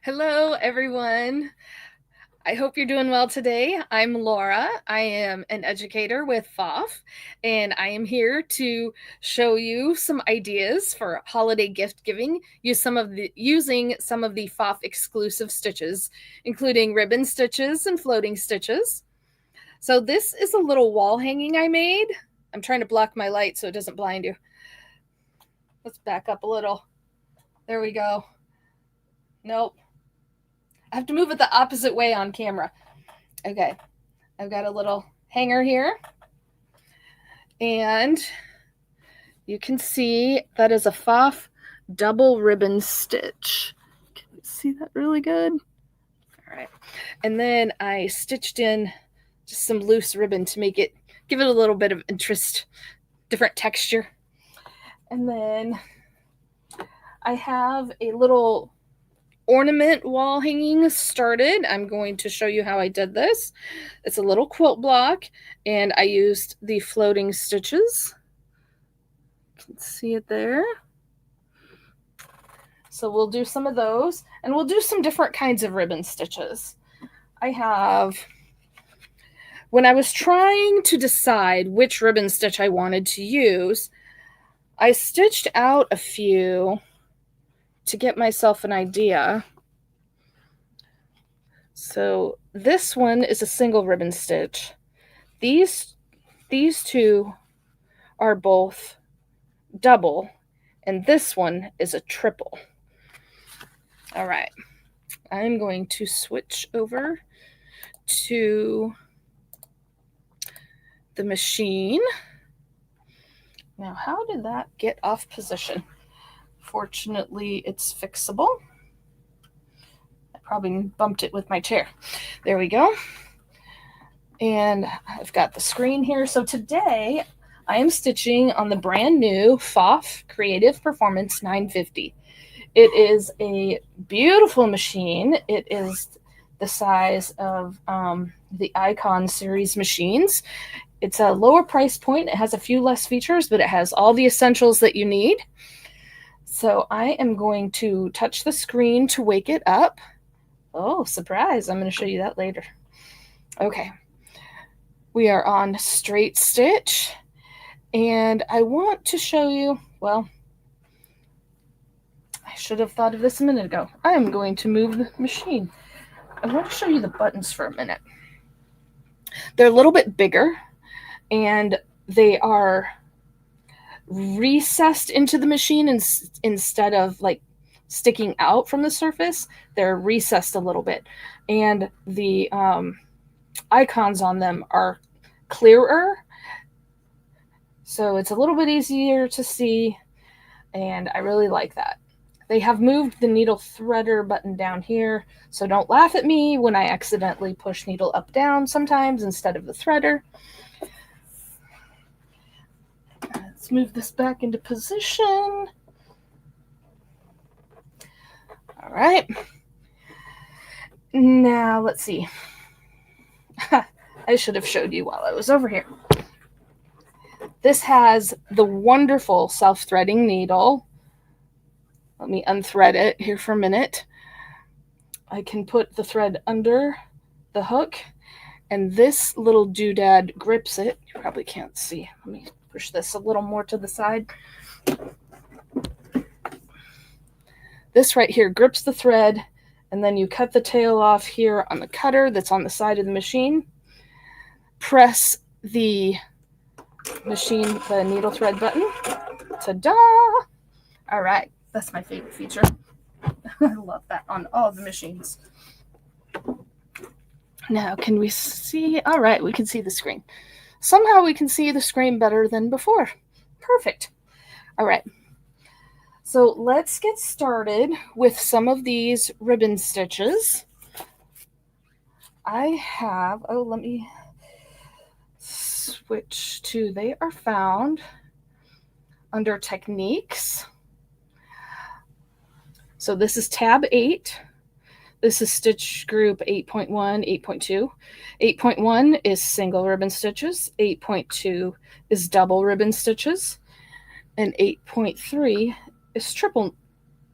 Hello, everyone. I hope you're doing well today. I'm Laura. I am an educator with PFAFF, and I am here to show you some ideas for holiday gift giving. Using some of the PFAFF exclusive stitches, including ribbon stitches and floating stitches. So this is a little wall hanging I made. I'm trying to block my light so it doesn't blind you. Let's back up a little. There we go. Nope. I have to move it the opposite way on camera. Okay, I've got a little hanger here, and you can see that is a PFAFF double ribbon stitch. Can you see that really good? All right, and then I stitched in just some loose ribbon to give it a little bit of interest, different texture. And then I have a little ornament wall hanging started. I'm going to show you how I did this. It's a little quilt block, and I used the floating stitches. You can see it there. So we'll do some of those, and we'll do some different kinds of ribbon stitches. When I was trying to decide which ribbon stitch I wanted to use, I stitched out a few to get myself an idea. So this one is a single ribbon stitch. These two are both double, and this one is a triple. All right, I'm going to switch over to the machine. Now, how did that get off position? Fortunately, it's fixable. I probably bumped it with my chair. There we go. And I've got the screen here. So today I am stitching on the brand new PFAFF Creative Performance 950. It is a beautiful machine. It is the size of the Icon series machines. It's a lower price point. It has a few less features, but it has all the essentials that you need. So I am going to touch the screen to wake it up. Oh, surprise. I'm going to show you that later. Okay. We are on straight stitch, and I want to show you, well, I should have thought of this a minute ago. I am going to move the machine. I want to show you the buttons for a minute. They're a little bit bigger, and they are recessed into the machine instead of like sticking out from the surface. They're recessed a little bit, and the icons on them are clearer, so it's a little bit easier to see, and I really like that. They have moved the needle threader button down here, so don't laugh at me when I accidentally push needle up down sometimes instead of the threader. Let's move this back into position. All right. Now, let's see. I should have showed you while I was over here. This has the wonderful self-threading needle. Let me unthread it here for a minute. I can put the thread under the hook, and this little doodad grips it. You probably can't see. Let me push this a little more to the side. This right here grips the thread, and then you cut the tail off here on the cutter that's on the side of the machine. Press the needle thread button. Ta-da! All right, that's my favorite feature. I love that on all the machines. Now, can we see? All right, we can see the screen. Somehow we can see the screen better than before. Perfect. All right. So let's get started with some of these ribbon stitches. Let me switch to, they are found under techniques. So this is tab 8. This is stitch group 8.1, 8.2. 8.1 is single ribbon stitches. 8.2 is double ribbon stitches. And 8.3 is triple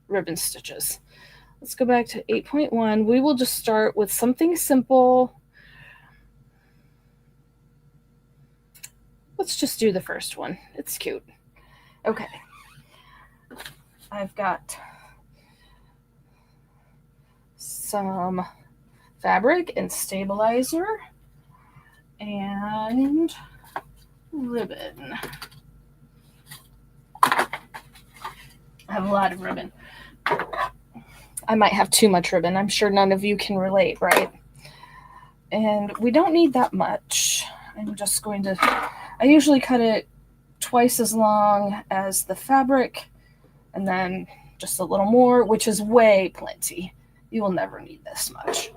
ribbon stitches. Let's go back to 8.1. We will just start with something simple. Let's just do the first one. It's cute. Okay. I've got some fabric and stabilizer and ribbon. I have a lot of ribbon. I might have too much ribbon. I'm sure none of you can relate, right? And we don't need that much. I'm just going to, I usually cut it twice as long as the fabric and then just a little more, which is way plenty. You will never need this much,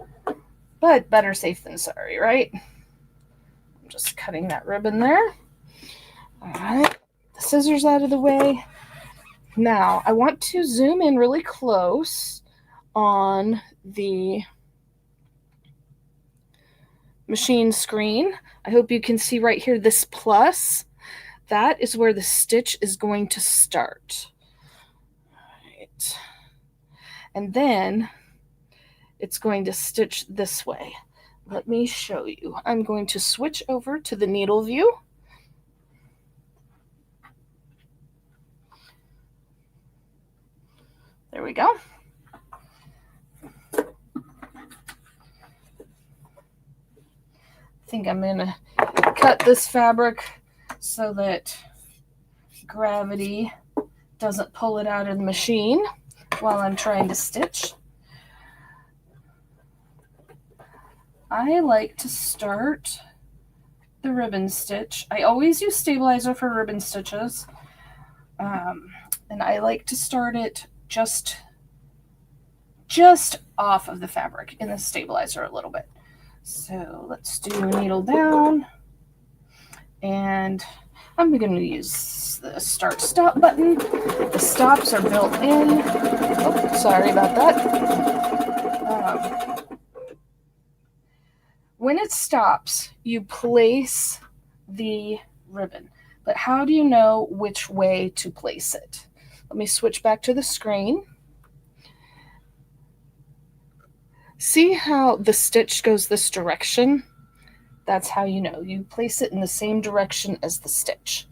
but better safe than sorry, right? I'm just cutting that ribbon there. All right, the scissors out of the way. Now I want to zoom in really close on the machine screen. I hope you can see right here, this plus, that is where the stitch is going to start. All right. And then it's going to stitch this way. Let me show you. I'm going to switch over to the needle view. There we go. I think I'm going to cut this fabric so that gravity doesn't pull it out of the machine while I'm trying to stitch. I like to start the ribbon stitch. I always use stabilizer for ribbon stitches, and I like to start it just off of the fabric in the stabilizer a little bit. So let's do needle down, and I'm going to use the start stop button. The stops are built in. Oh, sorry about that. When it stops, you place the ribbon, but how do you know which way to place it? Let me switch back to the screen. See how the stitch goes this direction? That's how you know. You place it in the same direction as the stitch.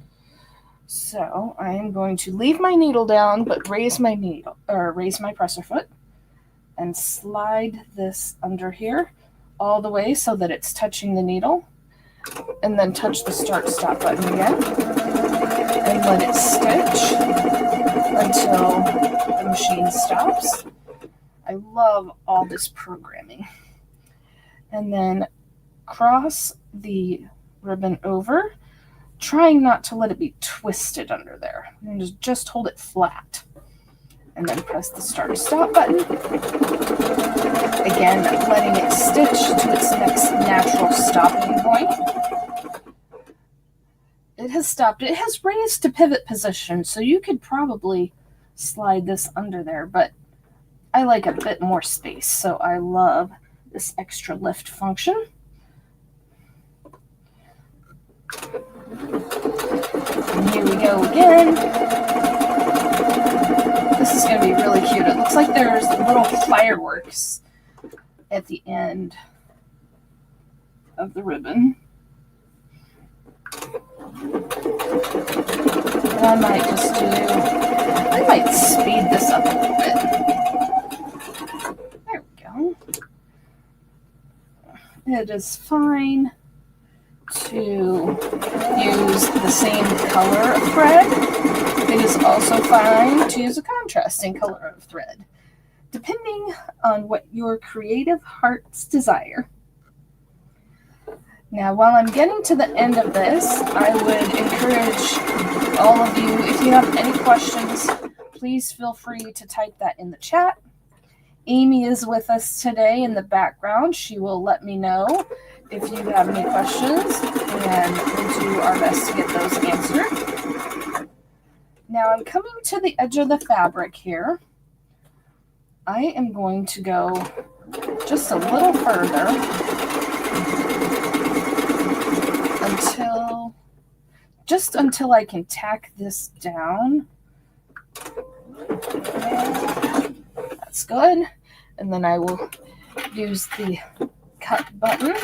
So I am going to leave my needle down, but raise my needle, or raise my presser foot, and slide this under here all the way so that it's touching the needle, and then touch the start stop button again, and let it stitch until the machine stops. I love all this programming. And then cross the ribbon over, trying not to let it be twisted under there. And just hold it flat. And then press the start stop button. Again, letting it stitch to its next natural stopping point. It has stopped. It has raised to pivot position, so you could probably slide this under there, but I like a bit more space, so I love this extra lift function. And here we go again. This is going to be really cute. It looks like there's little fireworks at the end of the ribbon. And I might speed this up a little bit. There we go. It is fine to use the same color of thread. It is also fine to use a contrasting color of thread, depending on what your creative hearts desire. Now, while I'm getting to the end of this, I would encourage all of you, if you have any questions, please feel free to type that in the chat. Amy is with us today in the background. She will let me know if you have any questions, and we'll do our best to get those answered. Now I'm coming to the edge of the fabric here. I am going to go just a little further until I can tack this down. That's good. And then I will use the cut button.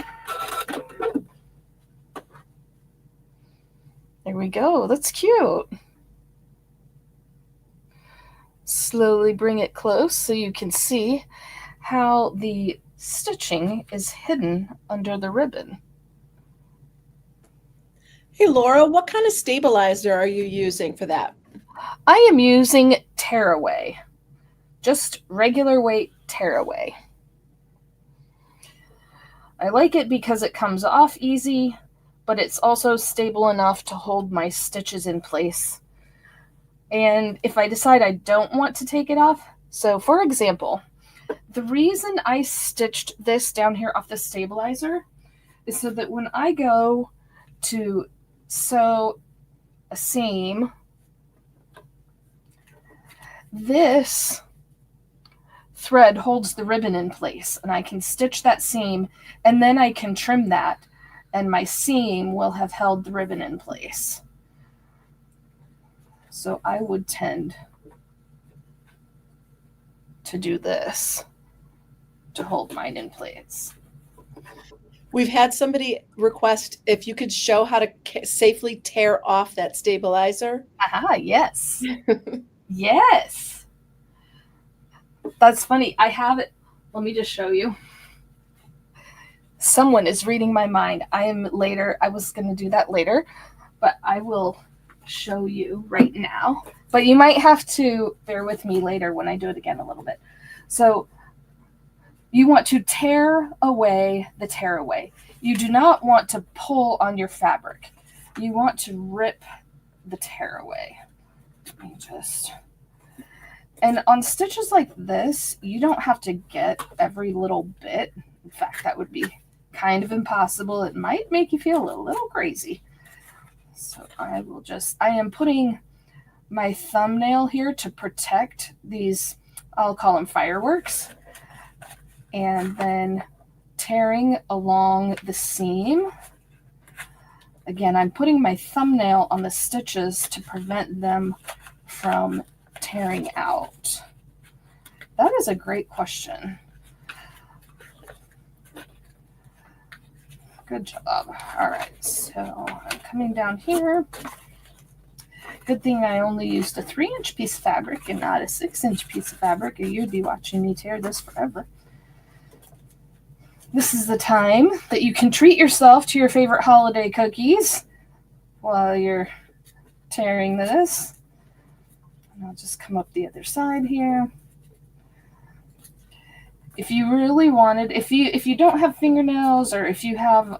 There we go. That's cute. Slowly bring it close so you can see how the stitching is hidden under the ribbon. Hey, Laura, what kind of stabilizer are you using for that? I am using tearaway, just regular weight tearaway. I like it because it comes off easy, but it's also stable enough to hold my stitches in place. And if I decide I don't want to take it off, so for example, the reason I stitched this down here off the stabilizer is so that when I go to sew a seam, this thread holds the ribbon in place, and I can stitch that seam, and then I can trim that, and my seam will have held the ribbon in place. So I would tend to do this to hold mine in place. We've had somebody request if you could show how to safely tear off that stabilizer. Aha, yes. Yes. That's funny. I have it. Let me just show you. Someone is reading my mind. I was going to do that later, but I will show you right now. But you might have to bear with me later when I do it again a little bit. So you want to tear away the tearaway. You do not want to pull on your fabric. You want to rip the tearaway. And on stitches like this, you don't have to get every little bit. In fact, that would be kind of impossible. It might make you feel a little crazy. So I am putting my thumbnail here to protect these, I'll call them fireworks, and then tearing along the seam. Again, I'm putting my thumbnail on the stitches to prevent them from tearing out. That is a great question. Good job. All right, so I'm coming down here. Good thing I only used a 3-inch piece of fabric and not a 6-inch piece of fabric, or you'd be watching me tear this forever. This is the time that you can treat yourself to your favorite holiday cookies while you're tearing this. And I'll just come up the other side here. If you really wanted, if you don't have fingernails, or if you have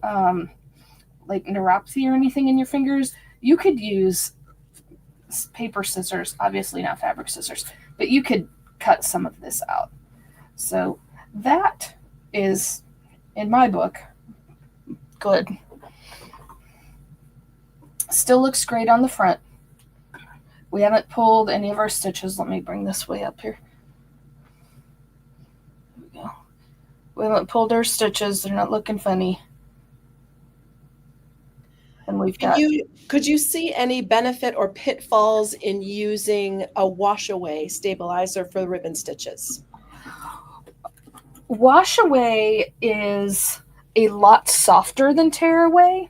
like neuropathy or anything in your fingers, you could use paper scissors, obviously not fabric scissors, but you could cut some of this out. So that is, in my book, good. Still looks great on the front. We haven't pulled any of our stitches. Let me bring this way up here. There we go. We haven't pulled our stitches. They're not looking funny. And we've got... Could you see any benefit or pitfalls in using a wash away stabilizer for ribbon stitches? Wash away is a lot softer than tear away.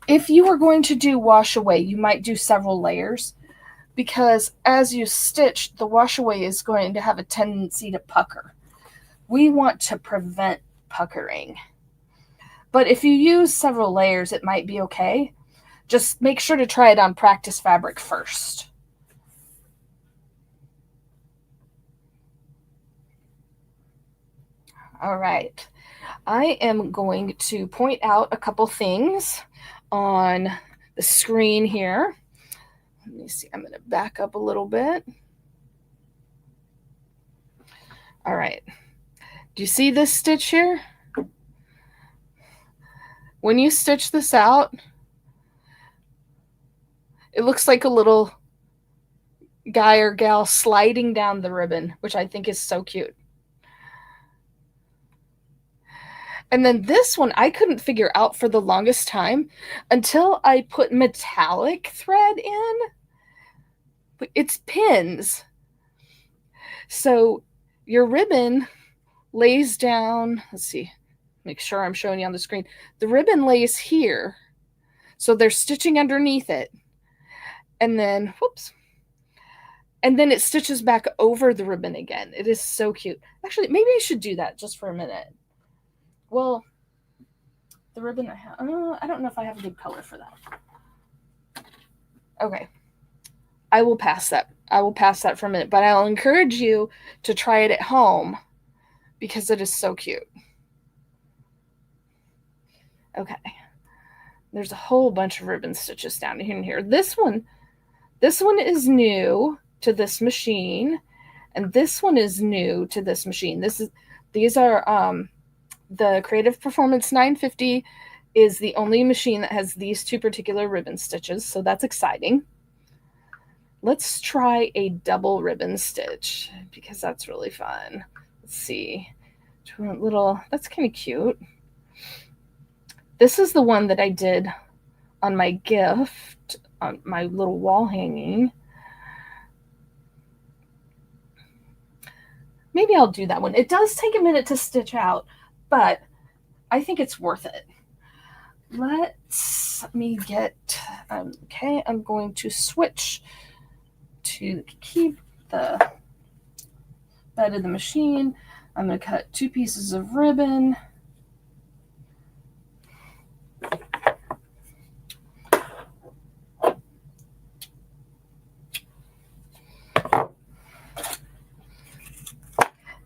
If you were going to do wash away, you might do several layers, because as you stitch, the wash away is going to have a tendency to pucker. We want to prevent puckering. But if you use several layers, it might be okay. Just make sure to try it on practice fabric first. All right. I am going to point out a couple things on the screen here. Let me see. I'm going to back up a little bit. All right. Do you see this stitch here? When you stitch this out, it looks like a little guy or gal sliding down the ribbon, which I think is so cute. And then this one, I couldn't figure out for the longest time until I put metallic thread in. It's pins. So your ribbon lays down, let's see, make sure I'm showing you on the screen. The ribbon lays here, so they're stitching underneath it, and then, whoops, and then it stitches back over the ribbon again. It is so cute. Actually, maybe I should do that just for a minute. Well, the ribbon I have, I don't know if I have a good color for that. Okay. I will pass that. I will pass that for a minute, but I'll encourage you to try it at home because it is so cute. Okay. There's a whole bunch of ribbon stitches down in here. This one is new to this machine, and this one is new to this machine. These are the Creative Performance 950 is the only machine that has these two particular ribbon stitches, so that's exciting. Let's try a double ribbon stitch because that's really fun. Let's see. That's kind of cute. This is the one that I did on my gift, on my little wall hanging. Maybe I'll do that one. It does take a minute to stitch out, but I think it's worth it. Let me get, okay, I'm going to switch to keep the bed of the machine. I'm going to cut 2 pieces of ribbon.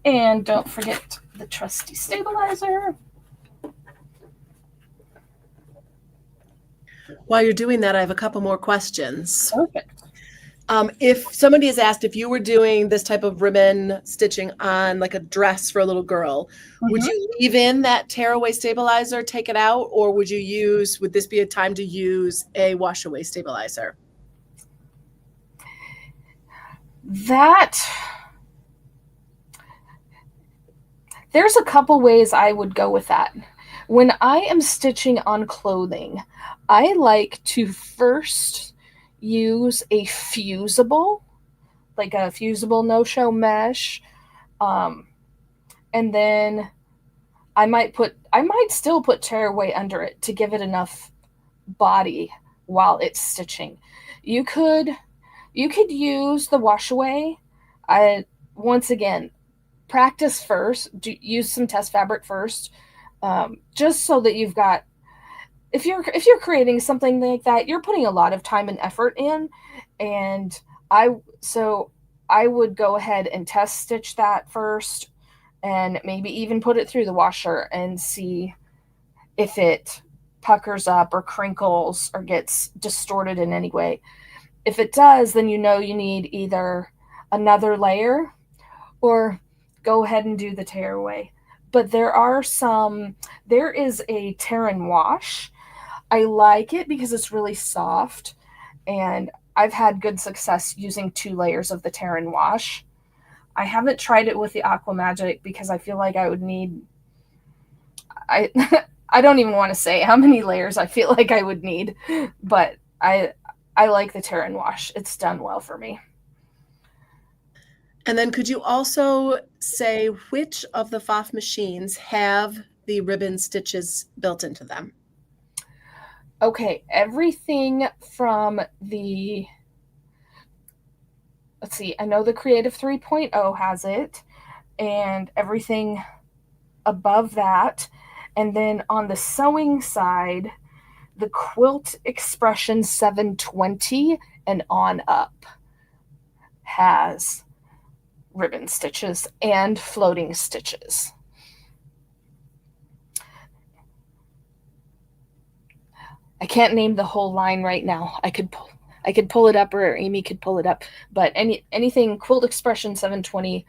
And don't forget the trusty stabilizer. While you're doing that, I have a couple more questions. Perfect. If somebody has asked if you were doing this type of ribbon stitching on like a dress for a little girl, would you leave in that tearaway stabilizer, take it out, or would this be a time to use a wash away stabilizer? There's a couple ways I would go with that. When I am stitching on clothing, I like to first use a fusible, like a fusible no-show mesh, and then I might still put tearaway under it to give it enough body while it's stitching. You could use the wash away. Once again, practice first. Use some test fabric first, just so that you've got. If you're creating something like that, you're putting a lot of time and effort in, and I would go ahead and test stitch that first, and maybe even put it through the washer and see if it puckers up or crinkles or gets distorted in any way. If it does, then you know you need either another layer or go ahead and do the tearaway. But there is a tear and wash. I like it because it's really soft, and I've had good success using 2 layers of the tear and wash. I haven't tried it with the Aqua Magic because I feel like I would need, I don't even want to say how many layers I feel like I would need, but I like the tear and wash. It's done well for me. And then could you also say which of the PFAFF machines have the ribbon stitches built into them? Okay, everything from the, let's see, I know the Creative 3.0 has it, and everything above that. And then on the sewing side, the Quilt Expression 720 and on up has ribbon stitches and floating stitches. I can't name the whole line right now. I could pull it up, or Amy could pull it up, but anything Quilt Expression 720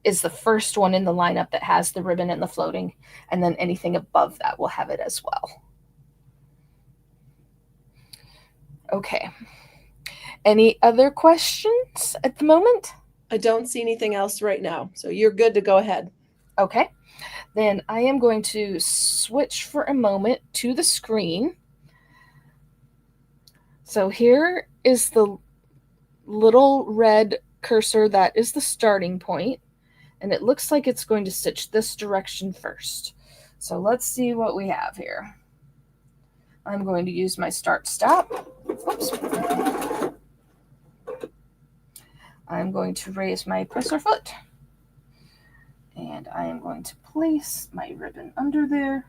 is the first one in the lineup that has the ribbon and the floating, and then anything above that will have it as well. Okay. Any other questions at the moment? I don't see anything else right now, so you're good to go ahead. Okay. Then I am going to switch for a moment to the screen. So here is the little red cursor that is the starting point. and it looks like it's going to stitch this direction first. So let's see what we have here. I'm going to use my start stop. Oops. I'm going to raise my presser foot, and I am going to place my ribbon under there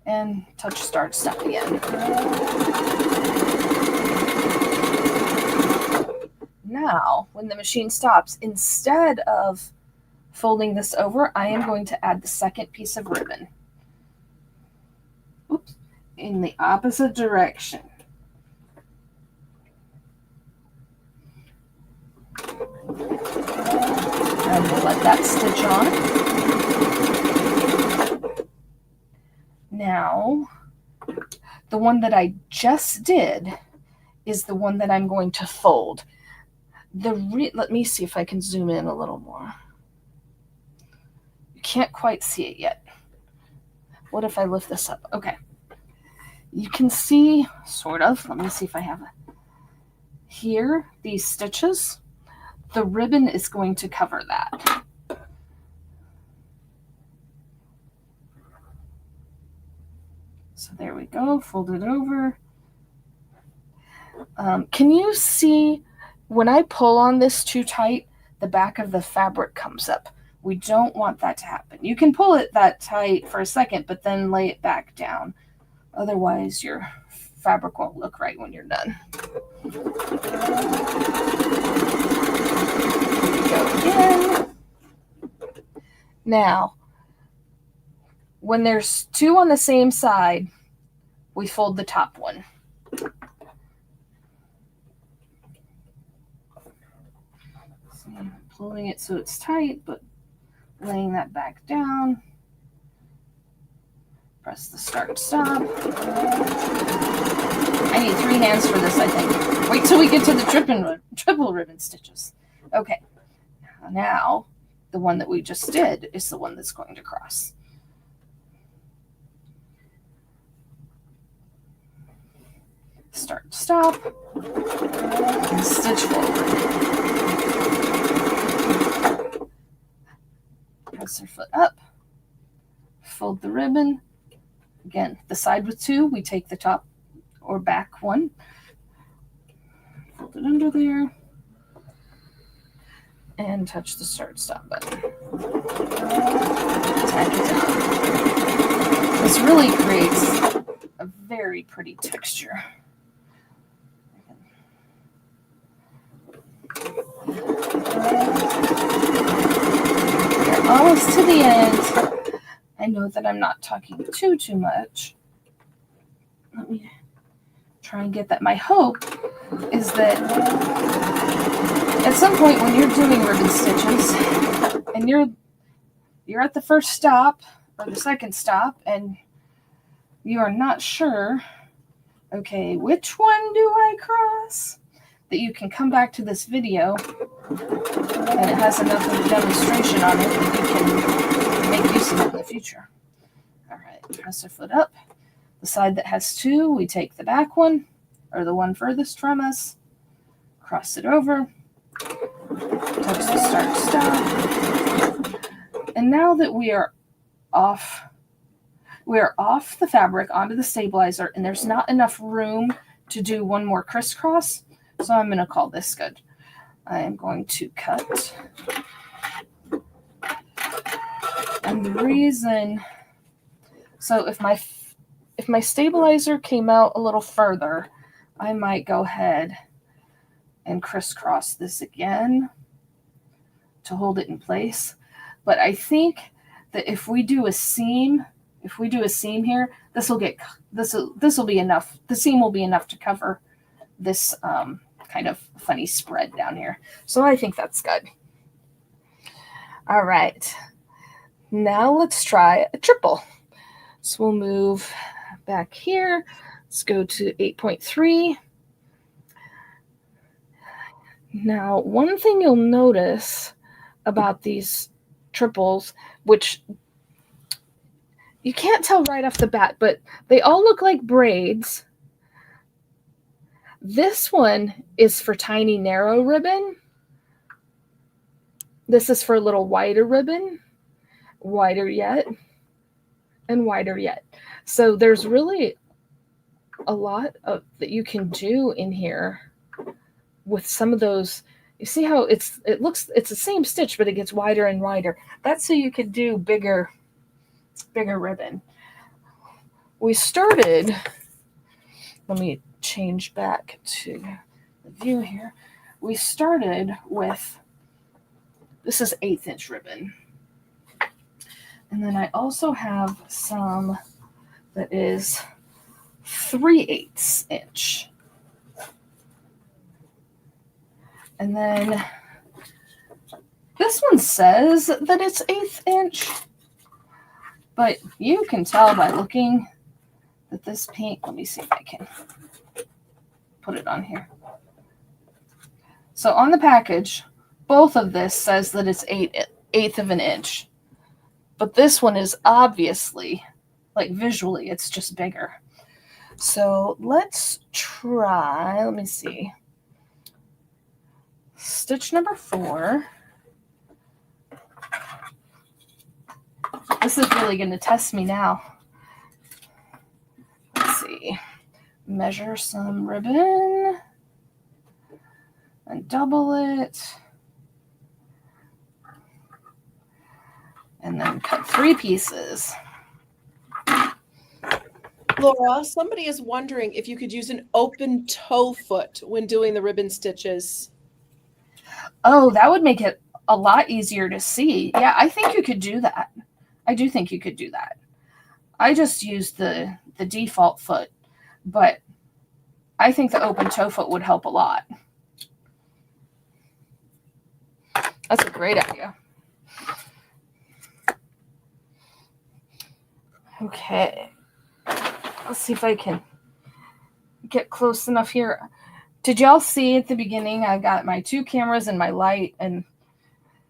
and touch start stop again. Now, when the machine stops, instead of folding this over, I am going to add the second piece of ribbon. Oops, in the opposite direction. And we'll let that stitch on. Now, the one that I just did is the one that I'm going to fold. Let me see if I can zoom in a little more. You can't quite see it yet. What if I lift this up? Okay. You can see, sort of. Let me see if I have it. Here, these stitches, the ribbon is going to cover that. So there we go, fold it over. Can you see when I pull on this too tight, the back of the fabric comes up? We don't want that to happen. You can pull it that tight for a second, but then lay it back down. Otherwise, your fabric won't look right when you're done. Here we go again. Now, when there's two on the same side, we fold the top one. So I'm pulling it so it's tight, but laying that back down. Press the start stop. I need 3 hands for this, I think. Wait till we get to the triple ribbon stitches. Okay. Now, the one that we just did is the one that's going to cross. Start, stop, and stitch forward. Press our foot up, fold the ribbon. Again, the side with 2, we take the top or back one, fold it under there, and touch the start stop button. Tack it down. This really creates a very pretty texture. We're almost to the end. I know that I'm not talking too much. Let me try and get that. My hope is that at some point when you're doing ribbon stitches and you're at the first stop or the second stop and you are not sure, okay, which one do I cross? That you can come back to this video and it has enough of a demonstration on it that you can make use of it in the future. All right, press our foot up. The side that has 2, we take the back one, or the one furthest from us, cross it over, touch the start stop. And now that we are off the fabric onto the stabilizer, and there's not enough room to do one more crisscross, so I'm going to call this good. I am going to cut. And the reason, so if my stabilizer came out a little further, I might go ahead and crisscross this again to hold it in place. But I think that if we do a seam here, this will be enough. The seam will be enough to cover this kind of funny spread down here. So I think that's good. All right. Now let's try a triple. So we'll move back here. Let's go to 8.3. Now, one thing you'll notice about these triples, which you can't tell right off the bat, but they all look like braids. This one is for tiny narrow ribbon, This is for a little wider ribbon, wider yet, and wider yet. So there's really a lot that you can do in here with some of those. You see how it's the same stitch, but it gets wider and wider. That's so you could do bigger ribbon. We started, let me change back to the view here. We started with, this is 1/8 inch ribbon. And then I also have some that is 3/8 inch. And then this one says that it's 1/8 inch, but you can tell by looking that this paint, let me see if I can put it on here. So on the package, both of this says that it's 1/8 of an inch, but this one is obviously, like visually, it's just bigger. So let's try, let me see. Stitch number 4. This is really going to test me now. Let's see. Measure some ribbon and double it. And then cut 3 pieces. Laura, somebody is wondering if you could use an open toe foot when doing the ribbon stitches. Oh, that would make it a lot easier to see. Yeah, I think you could do that. I do think you could do that. I just used the default foot, but I think the open toe foot would help a lot. That's a great idea. Okay. Let's see if I can get close enough here. Did y'all see at the beginning I got my 2 cameras and my light, and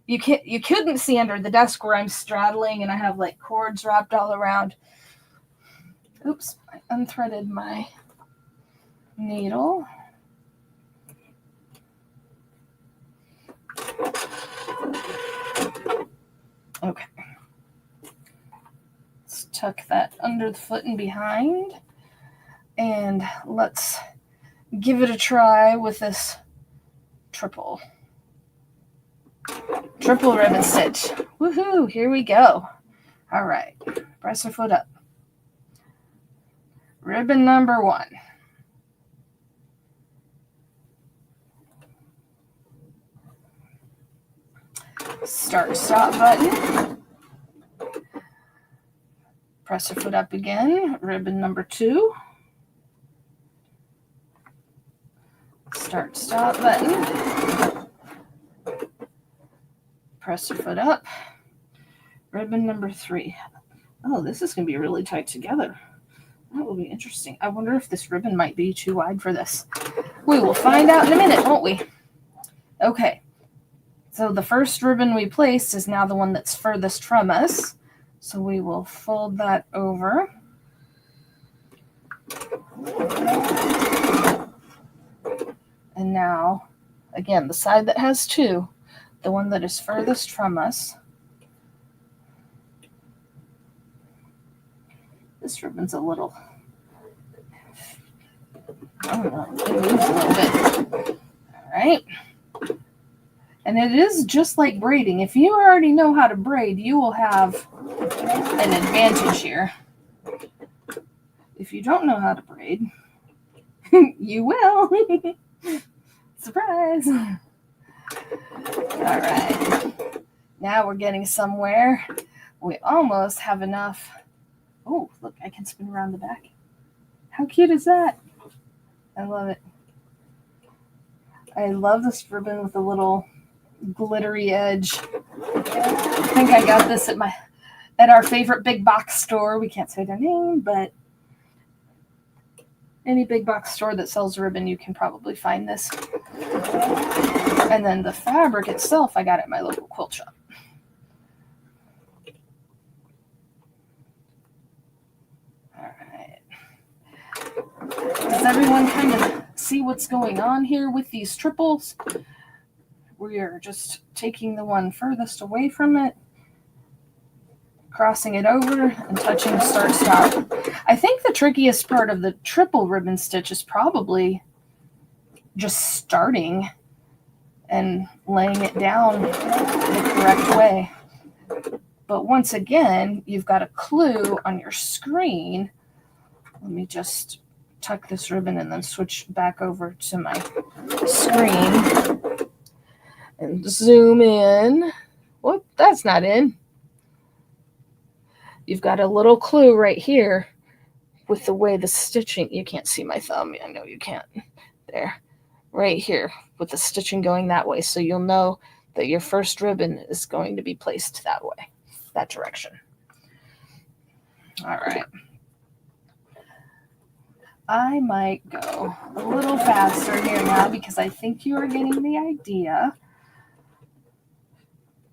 you couldn't see under the desk where I'm straddling and I have like cords wrapped all around. Oops, I unthreaded my needle. Okay. Let's tuck that under the foot and behind. And let's give it a try with this triple ribbon stitch. Woohoo, here we go. All right, press your foot up. Ribbon number 1. Start stop button. Press your foot up again. Ribbon number 2. Start stop button. Press your foot up. Ribbon number 3. Oh, this is going to be really tight together. That will be interesting. I wonder if this ribbon might be too wide for this. We will find out in a minute, won't we? Okay. So the first ribbon we placed is now the one that's furthest from us. So we will fold that over. And now, again, the side that has 2, the one that is furthest from us. This ribbon's a little, I don't know, it moves a little bit. All right. And it is just like braiding. If you already know how to braid, you will have an advantage here. If you don't know how to braid, you will. Surprise. All right. Now we're getting somewhere. We almost have enough. Oh, look, I can spin around the back. How cute is that? I love it. I love this ribbon with a little glittery edge. I think I got this at our favorite big box store. We can't say their name, but any big box store that sells ribbon, you can probably find this. And then the fabric itself, I got at my local quilt shop. All right. Does everyone kind of see what's going on here with these triples? we are just taking the one furthest away from it, crossing it over, and touching start stop. I think the trickiest part of the triple ribbon stitch is probably just starting and laying it down the correct way. But once again, you've got a clue on your screen. Let me just tuck this ribbon and then switch back over to my screen and zoom in. Whoop, that's not in. You've got a little clue right here with the way the stitching, you can't see my thumb, I know you can't, there, right here with the stitching going that way, so you'll know that your first ribbon is going to be placed that way, that direction. All right. I might go a little faster here now because I think you are getting the idea.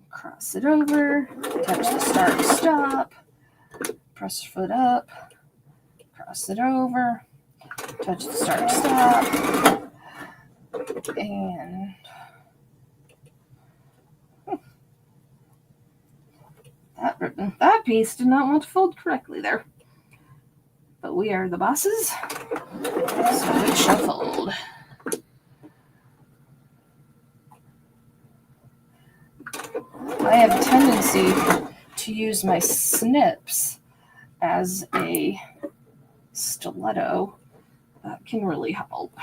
Cross it over, touch the start stop, press your foot up, cross it over, touch the start stop, and that piece did not want to fold correctly there. But we are the bosses, so it shall fold. I have a tendency to use my snips as a stiletto. That can really help.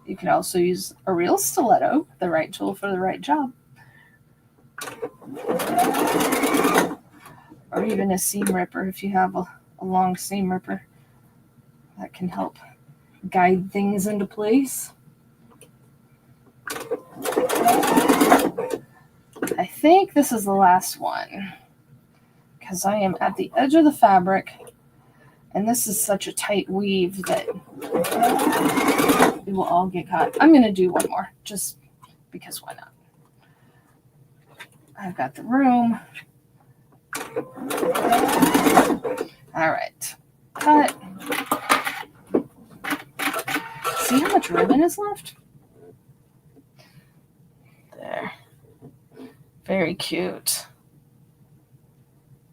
You can also use a real stiletto, the right tool for the right job. Or even a seam ripper if you have a long seam ripper. That can help guide things into place. I think this is the last one because I am at the edge of the fabric and this is such a tight weave that it will all get caught. I'm going to do one more just because why not? I've got the room. All right, cut. See how much ribbon is left? There. Very cute.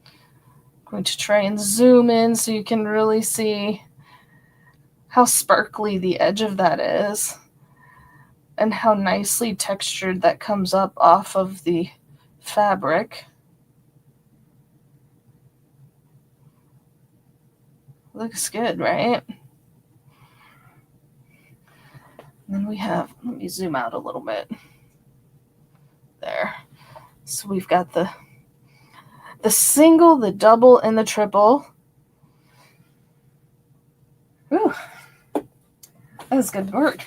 I'm going to try and zoom in so you can really see how sparkly the edge of that is and how nicely textured that comes up off of the fabric. Looks good, right? And then we have, let me zoom out a little bit. There. So we've got the single, the double, and the triple. Ooh, that was good work.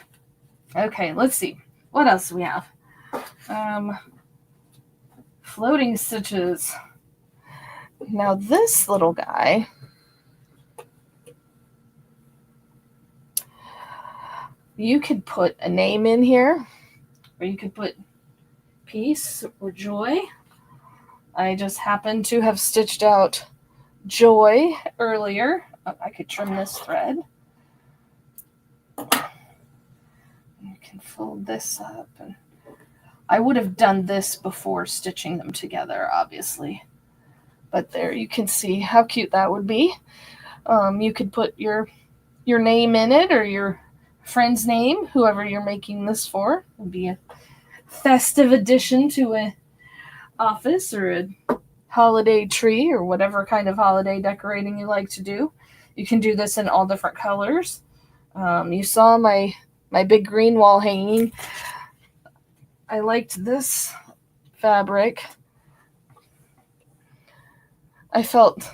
Okay, let's see. What else do we have? Floating stitches. Now this little guy, you could put a name in here, or you could put peace or joy. I just happened to have stitched out joy earlier. Oh, I could trim this thread. You can fold this up. And I would have done this before stitching them together, obviously. But there you can see how cute that would be. You could put your name in it or your friend's name, whoever you're making this for. It would be a festive addition to an office or a holiday tree or whatever kind of holiday decorating you like to do. You can do this in all different colors. You saw my big green wall hanging. I liked this fabric. I felt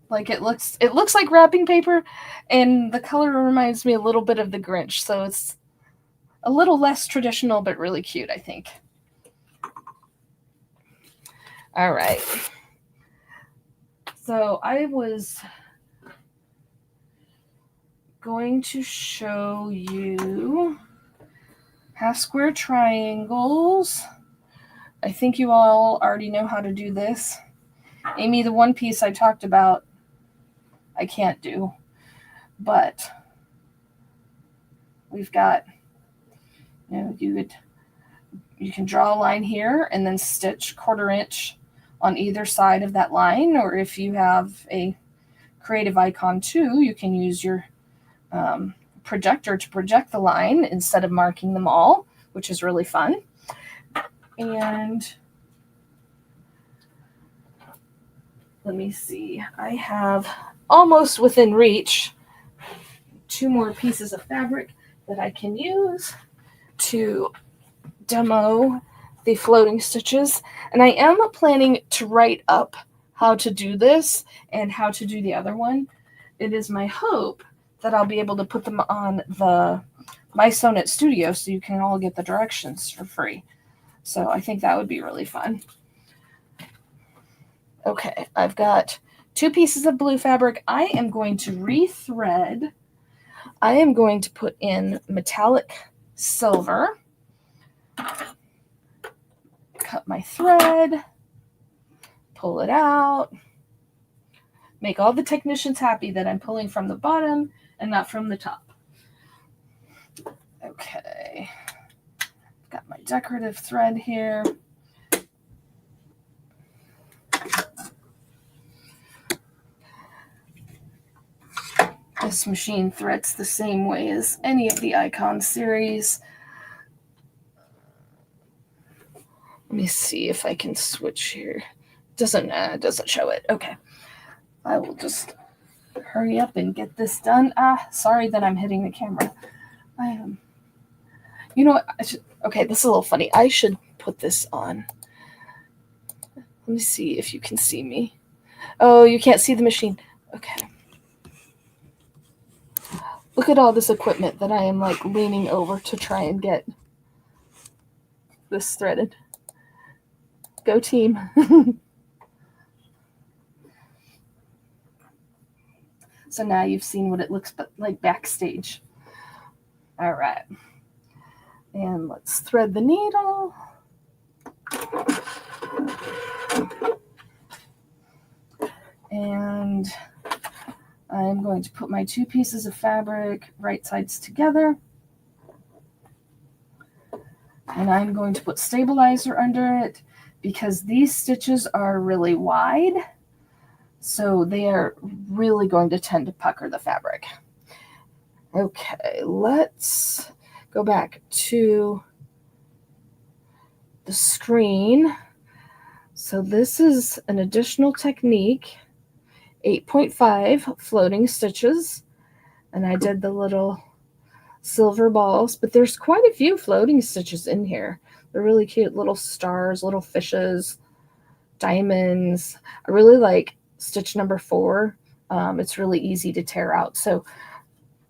like it looks like wrapping paper, and the color reminds me a little bit of the Grinch, so it's a little less traditional but really cute, I think. All right. So I was going to show you half square triangles. I think you all already know how to do this. Amy, the one piece I talked about, I can't do, but we've got, you can draw a line here and then stitch 1/4 inch on either side of that line. Or if you have a creative icon too, you can use your projector to project the line instead of marking them all, which is really fun. And let me see, I have almost within reach 2 more pieces of fabric that I can use to demo the floating stitches. And I am planning to write up how to do this and how to do the other one. It is my hope that I'll be able to put them on the My Sew Knit Studio so you can all get the directions for free. So I think that would be really fun. Okay, I've got 2 pieces of blue fabric. I am going to rethread. I am going to put in metallic silver. Cut my thread. Pull it out. Make all the technicians happy that I'm pulling from the bottom and not from the top. Okay. Got my decorative thread here. This machine threads the same way as any of the Icon series. Let me see if I can switch here. It doesn't show it. Okay. I will just hurry up and get this done. Sorry that I'm hitting the camera. I am. You know what? Okay, this is a little funny. I should put this on. Let me see if you can see me. Oh, you can't see the machine. Okay. Look at all this equipment that I am like leaning over to try and get this threaded. Go team. So now you've seen what it looks like backstage. All right. And let's thread the needle. And I'm going to put my 2 pieces of fabric right sides together. And I'm going to put stabilizer under it because these stitches are really wide. So they are really going to tend to pucker the fabric. Okay, let's go back to the screen. So this is an additional technique, 8.5 floating stitches. And I did the little silver balls, but there's quite a few floating stitches in here. They're really cute, little stars, little fishes, diamonds. I really like stitch number 4. It's really easy to tear out. So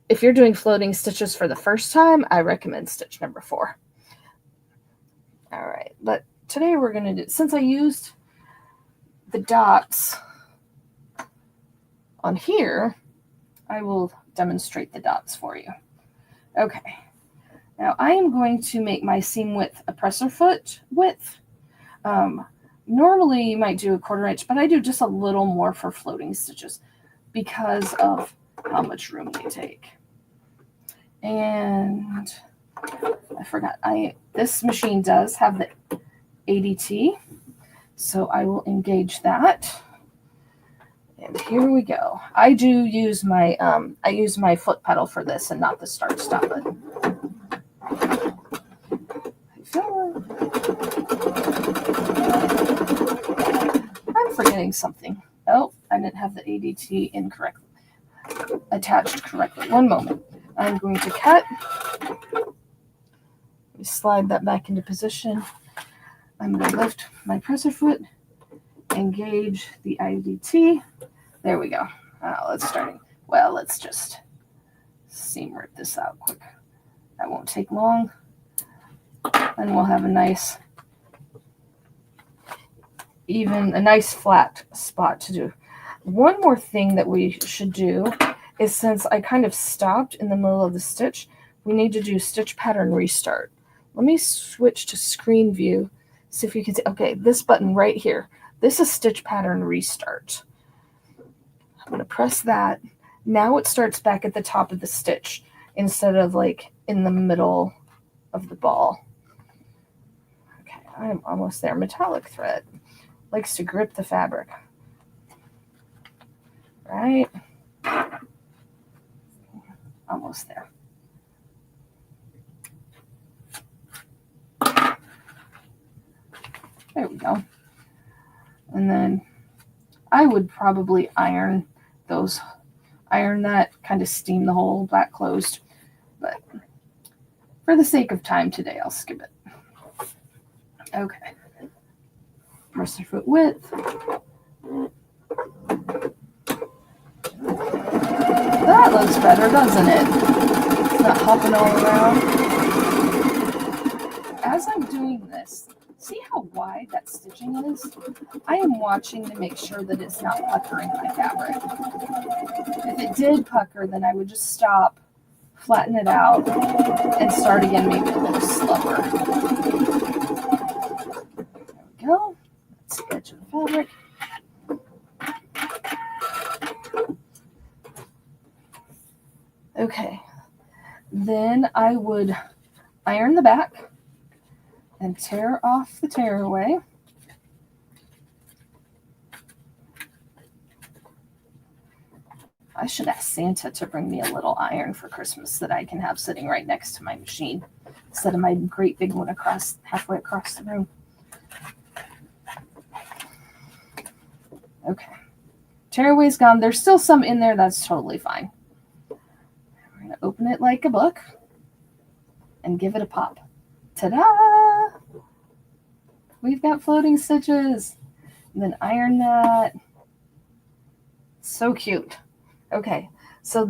if you're doing floating stitches for the first time, I recommend stitch number 4. All right, but today we're going to do, since I used the dots on here, I will demonstrate the dots for you. Okay, now I am going to make my seam width a presser foot width. Normally you might do a 1/4 inch, but I do just a little more for floating stitches because of how much room they take. And I forgot, this machine does have the ADT, so I will engage that. And here we go. I do use my foot pedal for this and not the start stop button. I'm forgetting something. Oh, I didn't have the ADT attached correctly. One moment. I'm going to cut. Let me slide that back into position. I'm going to lift my presser foot, engage the IDT. There we go. Let's just seam rip this out quick. That won't take long. And we'll have a nice flat spot to do. One more thing that we should do is, since I kind of stopped in the middle of the stitch, we need to do stitch pattern restart. Let me switch to screen view, see if you can see. Okay, this button right here, this is stitch pattern restart. I'm going to press that. Now it starts back at the top of the stitch instead of like in the middle of the ball. Okay, I'm almost there. Metallic thread likes to grip the fabric. Right? Almost there. There we go. And then I would probably iron that, kind of steam the hole back closed. But for the sake of time today, I'll skip it. Okay. Wrist foot width. That looks better, doesn't it? It's not hopping all around. As I'm doing this, see how wide that stitching is? I am watching to make sure that it's not puckering my fabric. If it did pucker, then I would just stop, flatten it out, and start again, maybe a little slower. There we go. That's the edge of the fabric. Okay. Then I would iron the back and tear off the tearaway. I should ask Santa to bring me a little iron for Christmas that I can have sitting right next to my machine instead of my great big one halfway across the room. Okay. Tearaway's gone. There's still some in there. That's totally fine. We're going to open it like a book and give it a pop. Ta-da! We've got floating stitches. And then iron that. So cute. Okay, so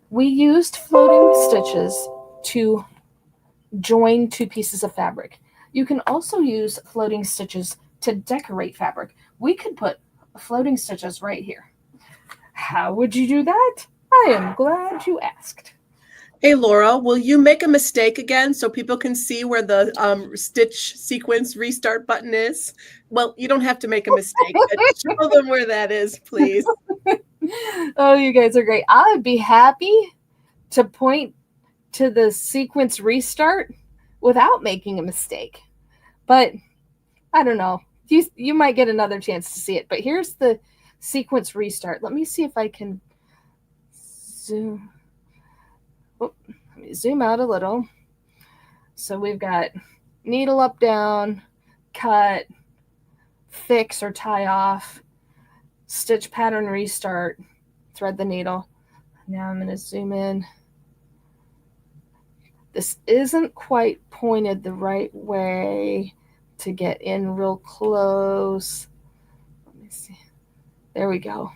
we used floating stitches to join two pieces of fabric. You can also use floating stitches to decorate fabric. We could put floating stitches right here. How would you do that? I am glad you asked. Hey, Laura, will you make a mistake again so people can see where the stitch sequence restart button is? Well, you don't have to make a mistake, but show them where that is, please. Oh, you guys are great. I'd be happy to point to the sequence restart without making a mistake. But I don't know. You might get another chance to see it. But here's the sequence restart. Let me see if I can zoom. Oh, let me zoom out a little. So we've got needle up, down, cut, fix or tie off, stitch pattern restart, thread the needle. Now I'm going to zoom in. This isn't quite pointed the right way to get in real close. Let me see. There we go.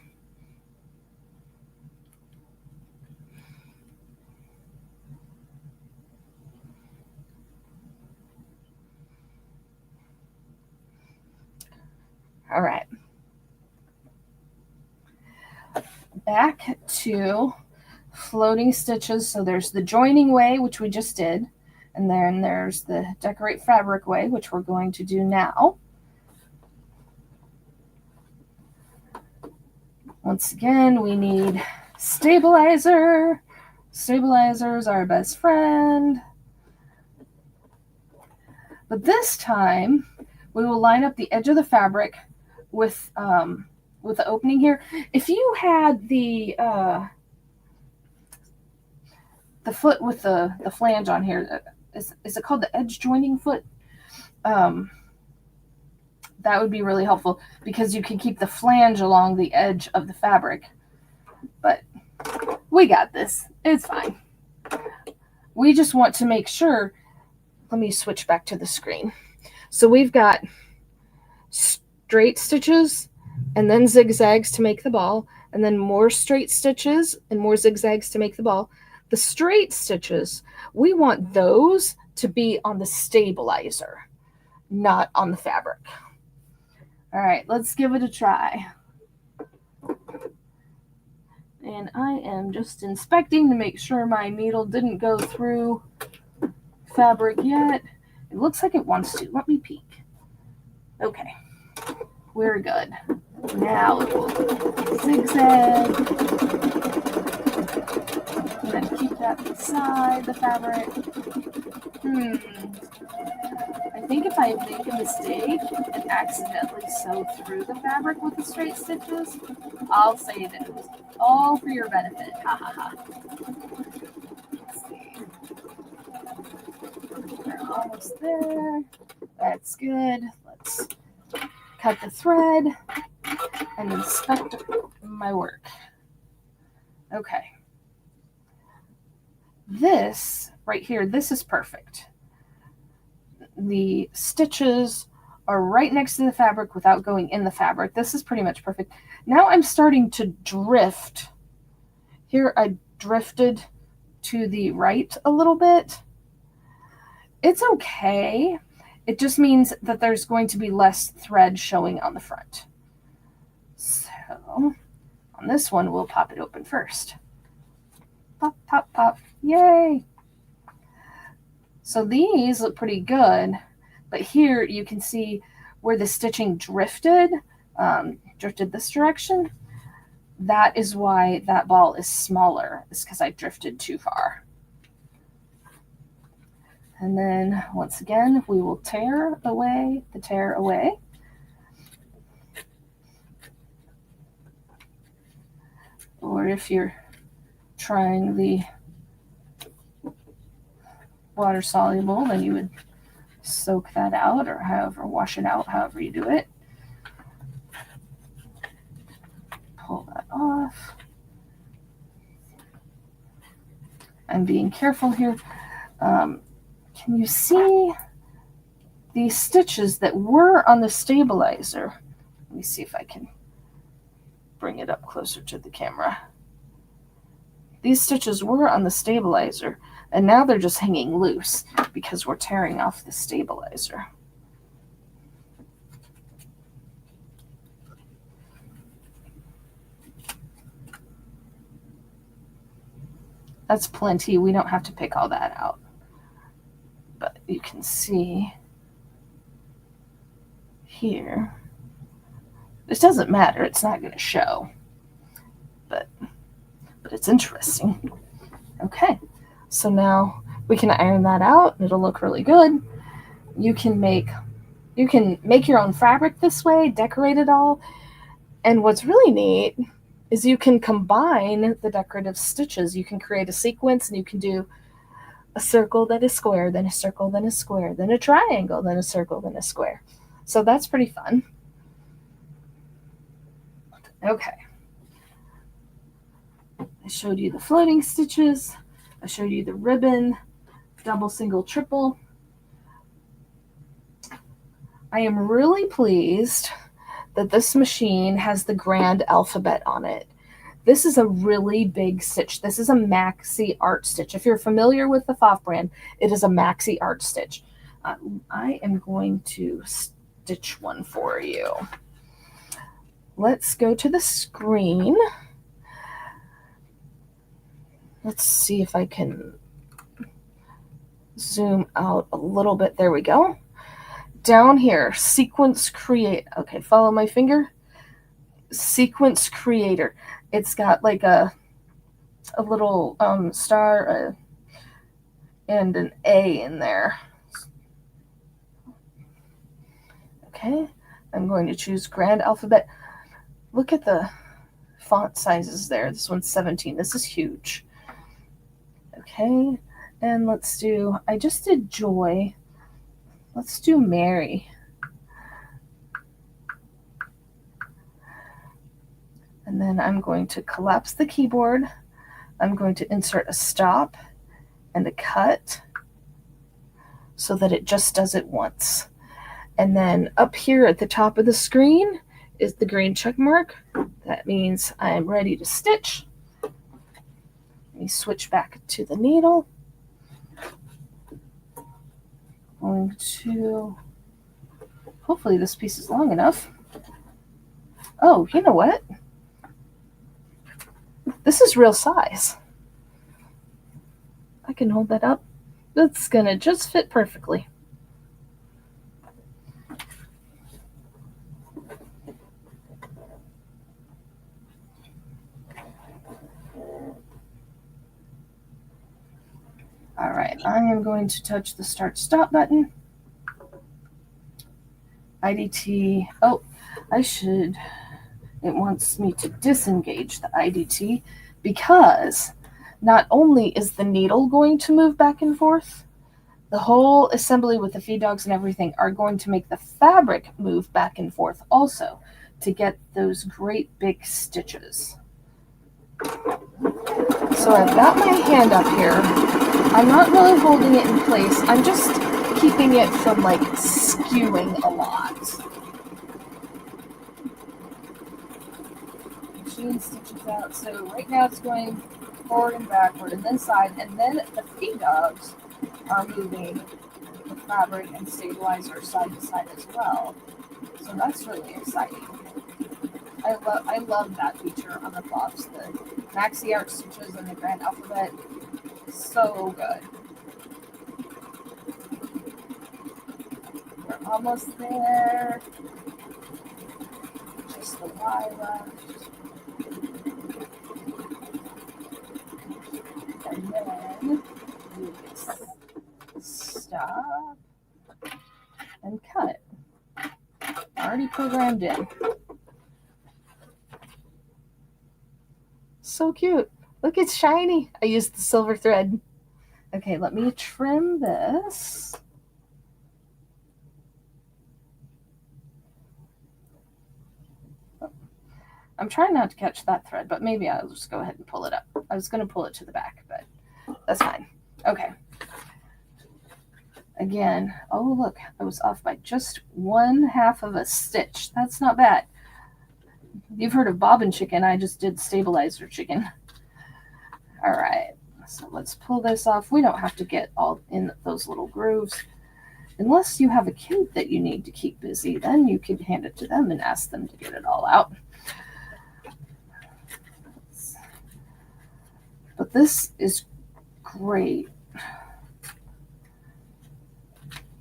All right. Back to floating stitches. So there's the joining way, which we just did. And then there's the decorate fabric way, which we're going to do now. Once again, we need stabilizer. Stabilizer is our best friend. But this time, we will line up the edge of the fabric with the opening here. If you had the foot with the flange on here, is it called the edge joining foot? That would be really helpful because you can keep the flange along the edge of the fabric. But we got this. It's fine. We just want to make sure. Let me switch back to the screen. So we've got straight stitches and then zigzags to make the ball, and then more straight stitches and more zigzags to make the ball. The straight stitches, we want those to be on the stabilizer, not on the fabric. All right, let's give it a try. And I am just inspecting to make sure my needle didn't go through fabric yet. It looks like it wants to. Let me peek. Okay, we're good. Now it will zigzag. And then keep that beside the fabric. I think if I make a mistake and accidentally sew through the fabric with the straight stitches, I'll say that it was all for your benefit. Ha ha ha. Let's see. We're almost there. That's good. Let's cut the thread and inspect my work. Okay. This right here, this is perfect. The stitches are right next to the fabric without going in the fabric. This is pretty much perfect. Now I'm starting to drift. Here I drifted to the right a little bit. It's okay. It just means that there's going to be less thread showing on the front. So on this one, we'll pop it open first. Pop, pop, pop. Yay! So these look pretty good, but here you can see where the stitching drifted this direction. That is why that ball is smaller. It's because I drifted too far. And then once again, we will tear away the tear away. Or if you're trying the water soluble, then you would soak that out, or however, wash it out, however you do it. Pull that off. I'm being careful here. Can you see these stitches that were on the stabilizer? Let me see if I can bring it up closer to the camera. These stitches were on the stabilizer, and now they're just hanging loose because we're tearing off the stabilizer. That's plenty. We don't have to pick all that out. But you can see here, it doesn't matter. It's not going to show. But it's interesting. Okay, so now we can iron that out. It'll look really good. You can make your own fabric this way, decorate it all. And what's really neat is you can combine the decorative stitches. You can create a sequence, and you can do a circle, then a square, then a circle, then a square, then a triangle, then a circle, then a square. So that's pretty fun. Okay. I showed you the floating stitches. I showed you the ribbon, double, single, triple. I am really pleased that this machine has the grand alphabet on it. This is a really big stitch. This is a maxi art stitch. If you're familiar with the PFAFF brand, it is a maxi art stitch. I am going to stitch one for you. Let's go to the screen. Let's see if I can zoom out a little bit. There we go. Down here, sequence create. Okay, follow my finger. Sequence creator. It's got like a little star and an A in there. Okay, I'm going to choose grand alphabet. Look at the font sizes there. This one's 17. This is huge. Okay, and let's do, I just did Joy. Let's do Mary. And then I'm going to collapse the keyboard. I'm going to insert a stop and a cut so that it just does it once. And then up here at the top of the screen is the green check mark. That means I am ready to stitch. Let me switch back to the needle. Going to, hopefully this piece is long enough. Oh, you know what? This is real size. I can hold that up. That's gonna just fit perfectly. All right, I am going to touch the start stop button. IDT, oh, it wants me to disengage the IDT because not only is the needle going to move back and forth, the whole assembly with the feed dogs and everything are going to make the fabric move back and forth also to get those great big stitches. So I've got my hand up here. I'm not really holding it in place. I'm just keeping it from like skewing a lot. Machine stitches out. So right now it's going forward and backward and then side, and then the feed dogs are moving the fabric and stabilizer side to side as well. So that's really exciting. I love that feature on the PFAFFs, the maxi arc stitches and the grand alphabet. So good. We're almost there. Just the Y left. And then you stop and cut. Already programmed in. So cute. Look, it's shiny. I used the silver thread. Okay, let me trim this. I'm trying not to catch that thread, but maybe I'll just go ahead and pull it up. I was going to pull it to the back, but that's fine. Okay. Again, oh look, I was off by just 1/2 of a stitch. That's not bad. You've heard of bobbin chicken. I just did stabilizer chicken. All right, so let's pull this off. We don't have to get all in those little grooves. Unless you have a kid that you need to keep busy, then you could hand it to them and ask them to get it all out. But this is great.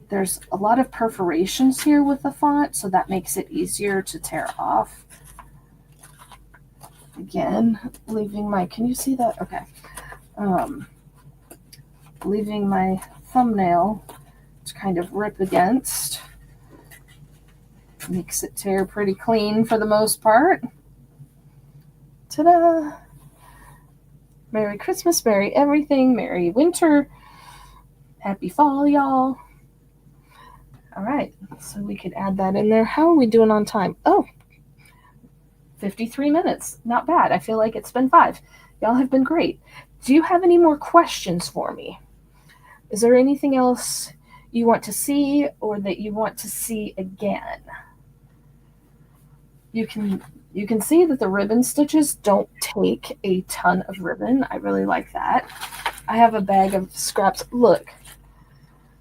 There's a lot of perforations here with the font, so that makes it easier to tear off. Again, leaving my, can you see that? Okay. Leaving my thumbnail to kind of rip against. Makes it tear pretty clean for the most part. Ta-da! Merry Christmas, Merry everything, Merry winter, Happy fall, y'all. All right, so we could add that in there. How are we doing on time? Oh, 53 minutes. Not bad. I feel like it's been 5. Y'all have been great. Do you have any more questions for me? Is there anything else you want to see or that you want to see again? You can see that the ribbon stitches don't take a ton of ribbon. I really like that. I have a bag of scraps. Look,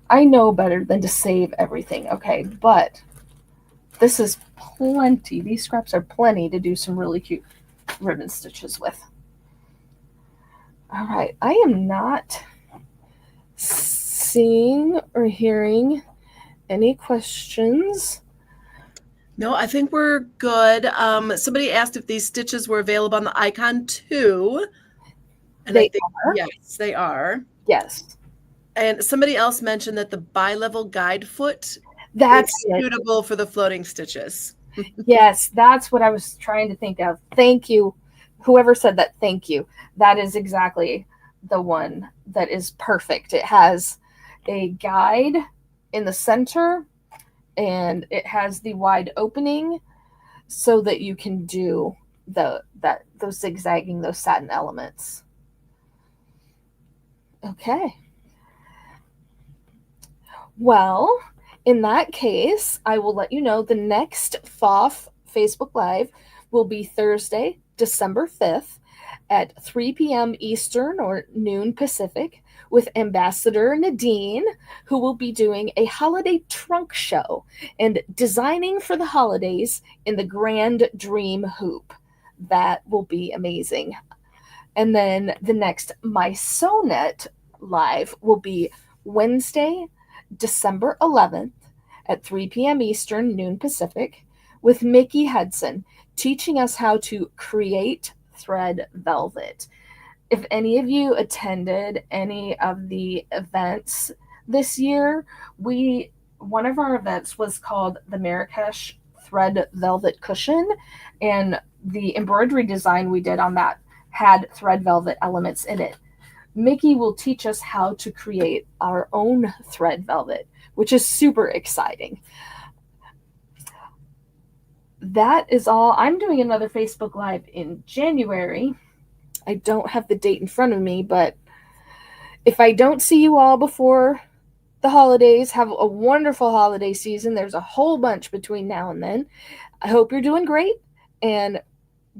I know better than to save everything, okay? But this is plenty. These scraps are plenty to do some really cute ribbon stitches with. All right, I am not seeing or hearing any questions. No, I think we're good. Somebody asked if these stitches were available on the icon too. And They I think, are? yes, they are. Yes. And somebody else mentioned that the bi-level guide foot That's is suitable for the floating stitches. Yes, that's what I was trying to think of. Thank you. Whoever said that, thank you. That is exactly the one that is perfect. It has a guide in the center and it has the wide opening so that you can do those zigzagging, those satin elements. Okay. Well, in that case, I will let you know the next PFAFF Facebook Live will be Thursday, December 5th at 3 p.m. Eastern or noon Pacific with Ambassador Nadine, who will be doing a holiday trunk show and designing for the holidays in the Grand Dream Hoop. That will be amazing. And then the next My Sewnet Live will be Wednesday, December 11th at 3 p.m. Eastern, noon Pacific, with Mickey Hudson teaching us how to create thread velvet. if any of you attended any of the events this year, one of our events was called the Marrakesh Thread Velvet Cushion, and the embroidery design we did on that had thread velvet elements in it. Mickey will teach us how to create our own thread velvet, which is super exciting. That is all. I'm doing another Facebook Live in January. I don't have the date in front of me, but if I don't see you all before the holidays, have a wonderful holiday season. There's a whole bunch between now and then. I hope you're doing great, and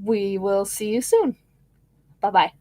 we will see you soon. Bye-bye.